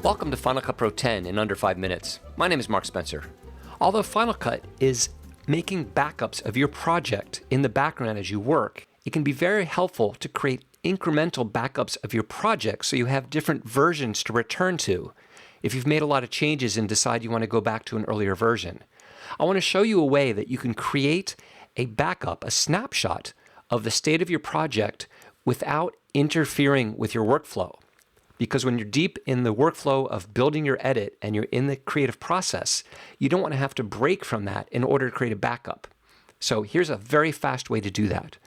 Welcome to Final Cut Pro 10 in under 5 minutes. My name is Mark Spencer. Although Final Cut is making backups of your project in the background as you work, it can be very helpful to create incremental backups of your project so you have different versions to return to if you've made a lot of changes and decide you want to go back to an earlier version. I want to show you a way that you can create a backup, a snapshot of the state of your project without interfering with your workflow. Because when you're deep in the workflow of building your edit and you're in the creative process, you don't want to have to break from that in order to create a backup. So here's a very fast way to do that.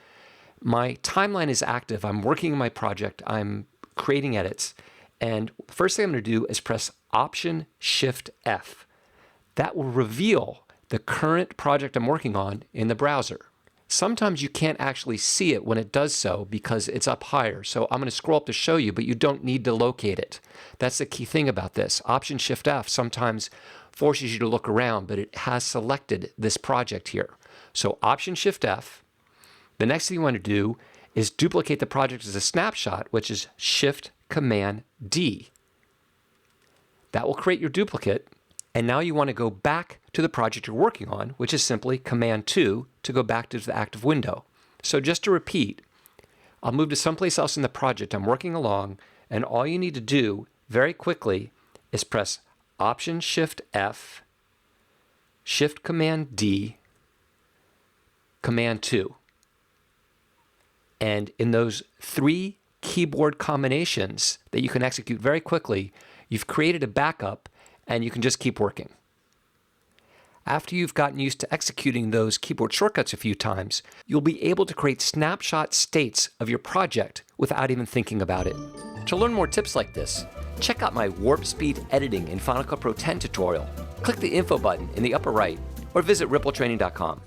My timeline is active. I'm working on my project. I'm creating edits. And the first thing I'm going to do is press Option-Shift-F. That will reveal the current project I'm working on in the browser. Sometimes you can't actually see it when it does so because it's up higher. So I'm going to scroll up to show you, but you don't need to locate it. That's the key thing about this. Option-Shift-F sometimes forces you to look around, but it has selected this project here. So Option-Shift-F. The next thing you want to do is duplicate the project as a snapshot, which is Shift-Command-D. That will create your duplicate. And now you want to go back to the project you're working on, which is simply Command-2 to go back to the active window. So just to repeat, I'll move to someplace else in the project I'm working along, and all you need to do very quickly is press Option-Shift-F, Shift-Command-D, Command-2. And in those 3 keyboard combinations that you can execute very quickly, you've created a backup and you can just keep working. After you've gotten used to executing those keyboard shortcuts a few times, you'll be able to create snapshot states of your project without even thinking about it. To learn more tips like this, check out my Warp Speed Editing in Final Cut Pro 10 tutorial. Click the info button in the upper right or visit rippletraining.com.